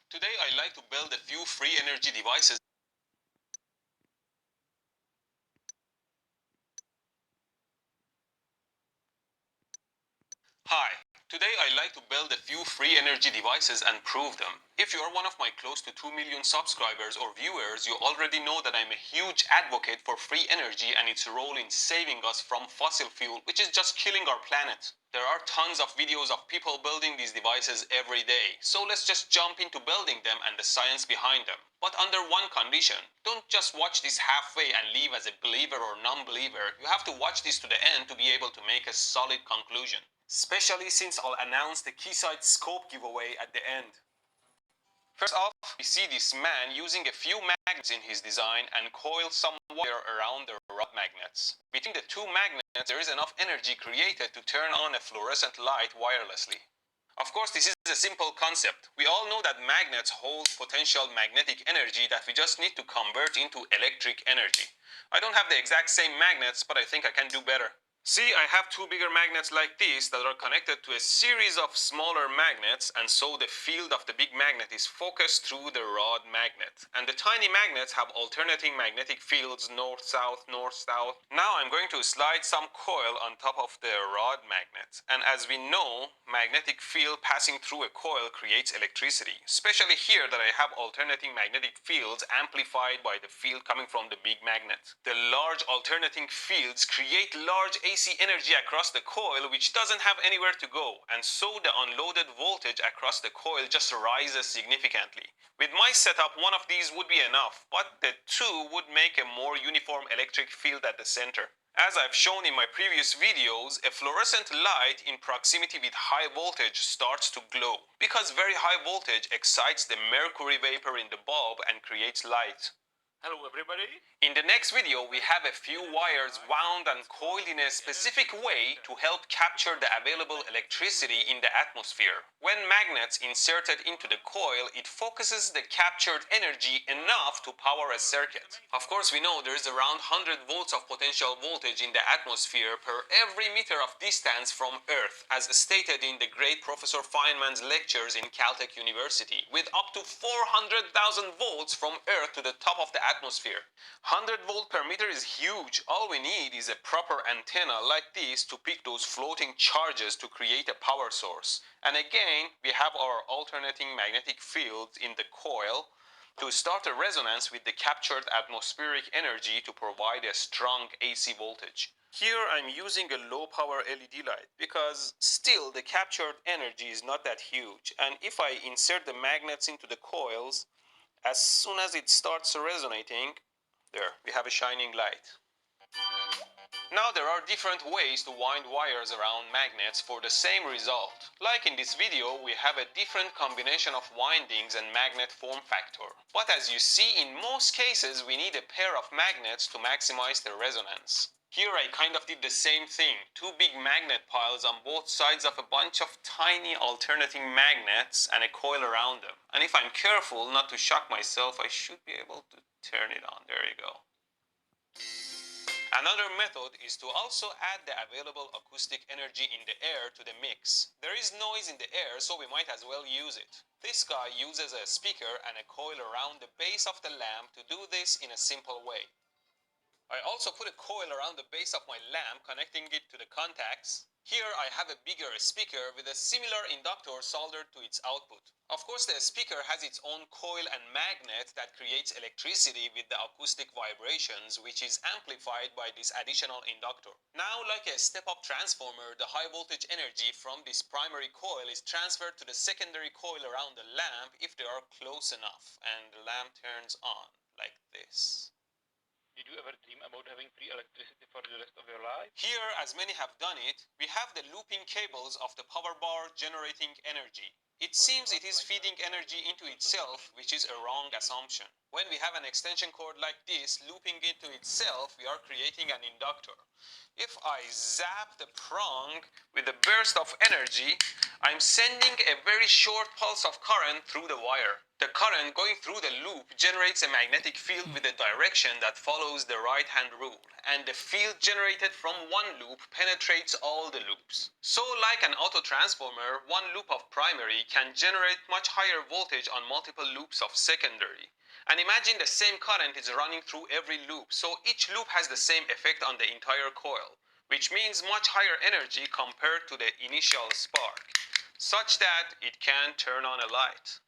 Today I like to build a few free energy devices. Hi, today I like to build a few free energy devices and prove them. If you are one of my close to 2 million subscribers or viewers, you already know that I'm a huge advocate for free energy and its role in saving us from fossil fuel, which is just killing our planet. There are tons of videos of people building these devices every day, so let's just jump into building them and the science behind them. But under one condition, don't just watch this halfway and leave as a believer or non-believer. You have to watch this to the end to be able to make a solid conclusion. Especially since I'll announce the Keysight scope giveaway at the end. First off, we see this man using a few magnets in his design and coil some wire around the rod magnets. Between the two magnets, there is enough energy created to turn on a fluorescent light wirelessly. Of course, this is a simple concept. We all know that magnets hold potential magnetic energy that we just need to convert into electric energy. I don't have the exact same magnets, but I think I can do better. See, I have two bigger magnets like this that are connected to a series of smaller magnets, and so the field of the big magnet is focused through the rod magnet. And the tiny magnets have alternating magnetic fields north-south, north-south. Now I'm going to slide some coil on top of the rod magnet. And as we know, magnetic field passing through a coil creates electricity. Especially here that I have alternating magnetic fields amplified by the field coming from the big magnet. The large alternating fields create large AC energy across the coil, which doesn't have anywhere to go, and so the unloaded voltage across the coil just rises significantly. With my setup, one of these would be enough, but the two would make a more uniform electric field at the center. As I've shown in my previous videos, a fluorescent light in proximity with high voltage starts to glow, because very high voltage excites the mercury vapor in the bulb and creates light. Hello everybody. In the next video, we have a few wires wound and coiled in a specific way to help capture the available electricity in the atmosphere. When magnets inserted into the coil, it focuses the captured energy enough to power a circuit. Of course, we know there is around 100 volts of potential voltage in the atmosphere per every meter of distance from Earth, as stated in the great Professor Feynman's lectures in Caltech University, with up to 400,000 volts from Earth to the top of the atmosphere. 100 volt per meter is huge. All we need is a proper antenna like this to pick those floating charges to create a power source. And again, we have our alternating magnetic fields in the coil to start a resonance with the captured atmospheric energy to provide a strong AC voltage. Here I'm using a low power LED light because still the captured energy is not that huge, and if I insert the magnets into the coils, as soon as it starts resonating, there, we have a shining light. Now there are different ways to wind wires around magnets for the same result. Like in this video, we have a different combination of windings and magnet form factor. But as you see, in most cases we need a pair of magnets to maximize the resonance. Here I kind of did the same thing, two big magnet piles on both sides of a bunch of tiny alternating magnets and a coil around them. And if I'm careful not to shock myself, I should be able to turn it on. There you go. Another method is to also add the available acoustic energy in the air to the mix. There is noise in the air, so we might as well use it. This guy uses a speaker and a coil around the base of the lamp to do this in a simple way. I also put a coil around the base of my lamp, connecting it to the contacts. Here I have a bigger speaker with a similar inductor soldered to its output. Of course, the speaker has its own coil and magnet that creates electricity with the acoustic vibrations, which is amplified by this additional inductor. Now, like a step-up transformer, the high voltage energy from this primary coil is transferred to the secondary coil around the lamp if they are close enough, and the lamp turns on like this. Did you ever dream about having free electricity for the rest of your life? Here, as many have done it, we have the looping cables of the power bar generating energy. It seems it is feeding energy into itself, which is a wrong assumption. When we have an extension cord like this looping into itself, we are creating an inductor. If I zap the prong with a burst of energy, I'm sending a very short pulse of current through the wire. The current going through the loop generates a magnetic field with a direction that follows the right-hand rule, and the field generated from one loop penetrates all the loops. So like an auto transformer, one loop of primary can generate much higher voltage on multiple loops of secondary. And imagine the same current is running through every loop, so each loop has the same effect on the entire coil, which means much higher energy compared to the initial spark, such that it can turn on a light.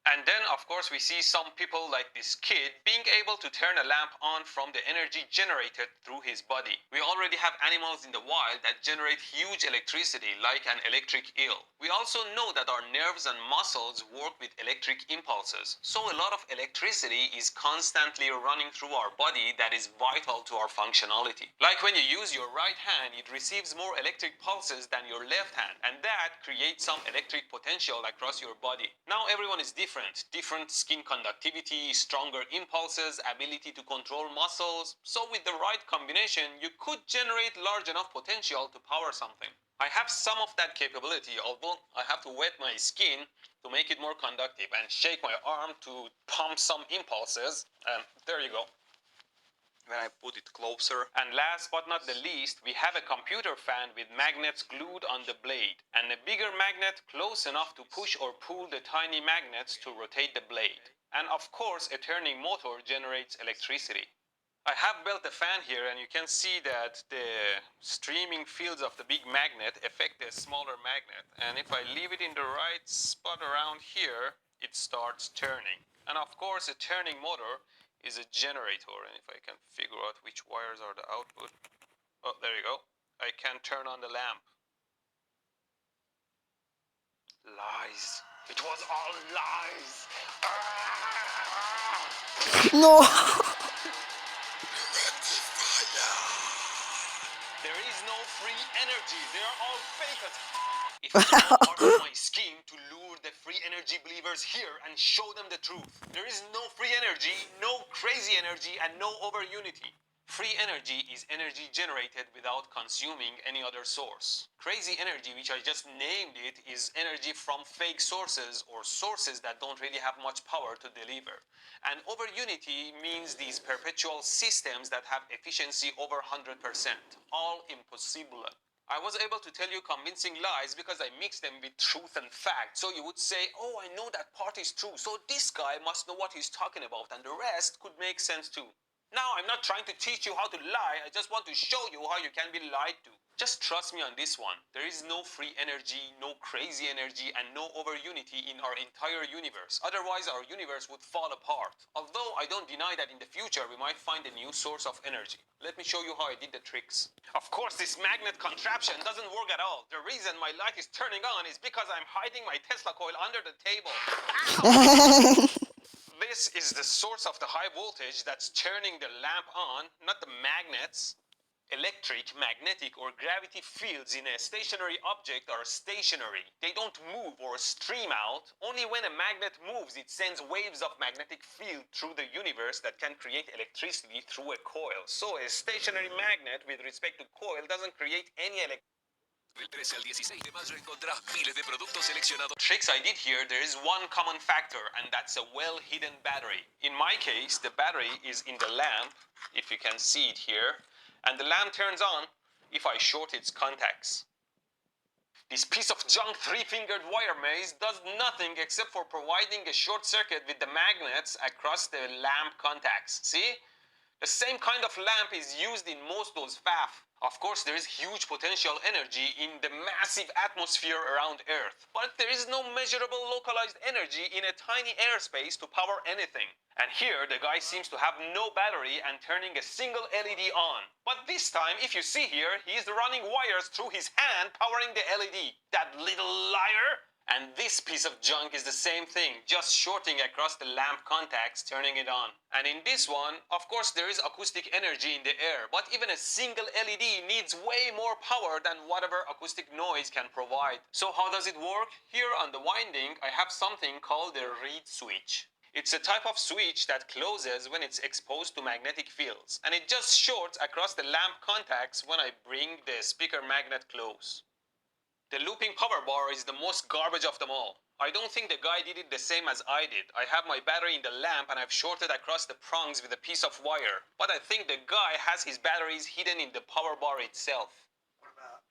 And then, of course, we see some people like this kid being able to turn a lamp on from the energy generated through his body. We already have animals in the wild that generate huge electricity, like an electric eel. We also know that our nerves and muscles work with electric impulses. So a lot of electricity is constantly running through our body that is vital to our functionality. Like when you use your right hand, it receives more electric pulses than your left hand, and that creates some electric potential across your body. Now everyone is different skin conductivity, stronger impulses, ability to control muscles. So with the right combination, you could generate large enough potential to power something. I have some of that capability, although I have to wet my skin to make it more conductive and shake my arm to pump some impulses. There you go. When I put it closer. And last but not the least, we have a computer fan with magnets glued on the blade, and a bigger magnet close enough to push or pull the tiny magnets to rotate the blade. And of course, a turning motor generates electricity. I have built a fan here, and you can see that the streaming fields of the big magnet affect the smaller magnet. And if I leave it in the right spot around here, it starts turning. And of course, a turning motor is a generator, and if I can figure out which wires are the output. Oh, there you go. I can turn on the lamp. Lies. It was all lies. No. There is no free energy. They are all fake as It was all part of my scheme to lure the free energy believers here and show them the truth. There is no free energy, no crazy energy, and no over unity. Free energy is energy generated without consuming any other source. Crazy energy, which I just named it, is energy from fake sources or sources that don't really have much power to deliver. And over unity means these perpetual systems that have efficiency over 100%. All impossible. I was able to tell you convincing lies because I mixed them with truth and fact. So you would say, oh, I know that part is true, so this guy must know what he's talking about, and the rest could make sense too. Now, I'm not trying to teach you how to lie, I just want to show you how you can be lied to. Just trust me on this one. There is no free energy, no crazy energy, and no over unity in our entire universe. Otherwise, our universe would fall apart. Although I don't deny that in the future we might find a new source of energy. Let me show you how I did the tricks. Of course, this magnet contraption doesn't work at all. The reason my light is turning on is because I'm hiding my Tesla coil under the table. This is the source of the high voltage that's turning the lamp on, not the magnets. Electric, magnetic, or gravity fields in a stationary object are stationary. They don't move or stream out. Only when a magnet moves, it sends waves of magnetic field through the universe that can create electricity through a coil. So a stationary magnet with respect to coil doesn't create any electricity. Del 13 al 16 de mayo encontrás miles de productos seleccionados. Tricks I did here, there is one common factor, and that's a well-hidden battery. In my case, the battery is in the lamp, if you can see it here, and the lamp turns on if I short its contacts. This piece of junk three-fingered wire maze does nothing except for providing a short circuit with the magnets across the lamp contacts. See? The same kind of lamp is used in most those FAF. Of course, there is huge potential energy in the massive atmosphere around Earth, but there is no measurable localized energy in a tiny airspace to power anything. And here, the guy seems to have no battery and turning a single LED on. But this time, if you see here, he is running wires through his hand powering the LED. That little liar! And this piece of junk is the same thing, just shorting across the lamp contacts, turning it on. And in this one, of course, there is acoustic energy in the air, but even a single LED needs way more power than whatever acoustic noise can provide. So how does it work? Here on the winding, I have something called the reed switch. It's a type of switch that closes when it's exposed to magnetic fields, and it just shorts across the lamp contacts when I bring the speaker magnet close. The looping power bar is the most garbage of them all. I don't think the guy did it the same as I did. I have my battery in the lamp and I've shorted across the prongs with a piece of wire. But I think the guy has his batteries hidden in the power bar itself. What about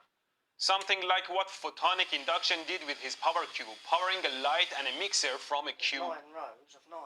Something like what photonic induction did with his power cube, powering a light and a mixer from a cube. 9 rows of 9,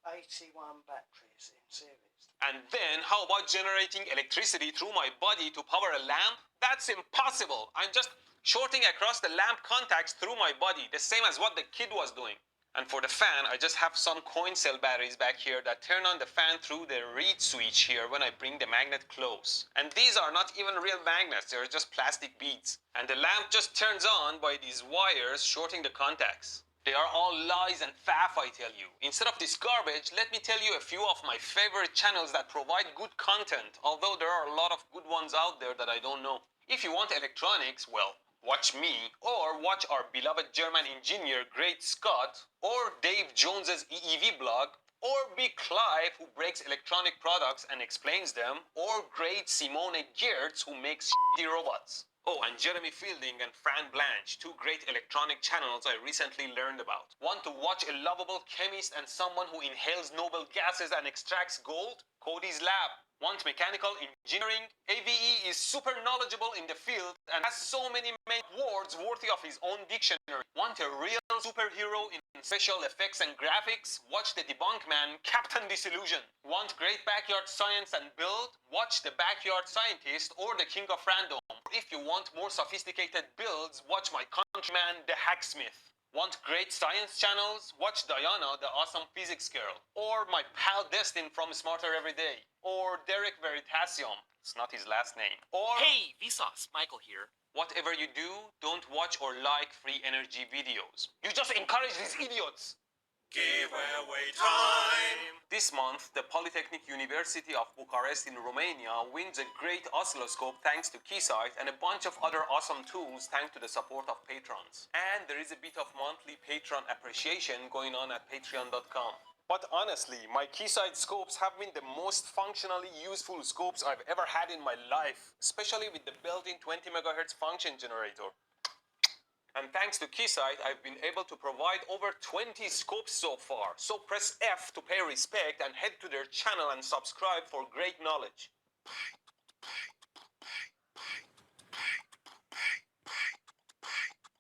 81 batteries in series. And then, how about generating electricity through my body to power a lamp? That's impossible. I'm just shorting across the lamp contacts through my body, the same as what the kid was doing. And for the fan, I just have some coin cell batteries back here that turn on the fan through the reed switch here when I bring the magnet close. And these are not even real magnets, they're just plastic beads. And the lamp just turns on by these wires shorting the contacts. They are all lies and faff, I tell you. Instead of this garbage, let me tell you a few of my favorite channels that provide good content, although there are a lot of good ones out there that I don't know. If you want electronics, well, watch me, or watch our beloved German engineer Great Scott, or Dave Jones's EEV blog, or Big Clive who breaks electronic products and explains them, or great Simone Geertz who makes shitty robots. Oh, and Jeremy Fielding and Fran Blanche, two great electronic channels I recently learned about. Want to watch a lovable chemist and someone who inhales noble gases and extracts gold? Cody's Lab. Want mechanical engineering? AVE is super knowledgeable in the field and has so many awards worthy of his own dictionary. Want a real superhero in special effects and graphics? Watch the debunk man, Captain Disillusion. Want great backyard science and build? Watch The Backyard Scientist or The King of Random. If you want more sophisticated builds, watch my countryman, The Hacksmith. Want great science channels? Watch Diana, the awesome physics girl. Or my pal Destin from Smarter Every Day. Or Derek Veritasium. It's not his last name. Or... Hey, Vsauce, Michael here. Whatever you do, don't watch or like free energy videos. You just encourage these idiots! Giveaway time! This month, the Polytechnic University of Bucharest in Romania wins a great oscilloscope thanks to Keysight and a bunch of other awesome tools thanks to the support of patrons. And there is a bit of monthly patron appreciation going on at patreon.com. But honestly, my Keysight scopes have been the most functionally useful scopes I've ever had in my life, especially with the built-in 20 MHz function generator. And thanks to Keysight, I've been able to provide over 20 scopes so far. So press F to pay respect and head to their channel and subscribe for great knowledge. Bye.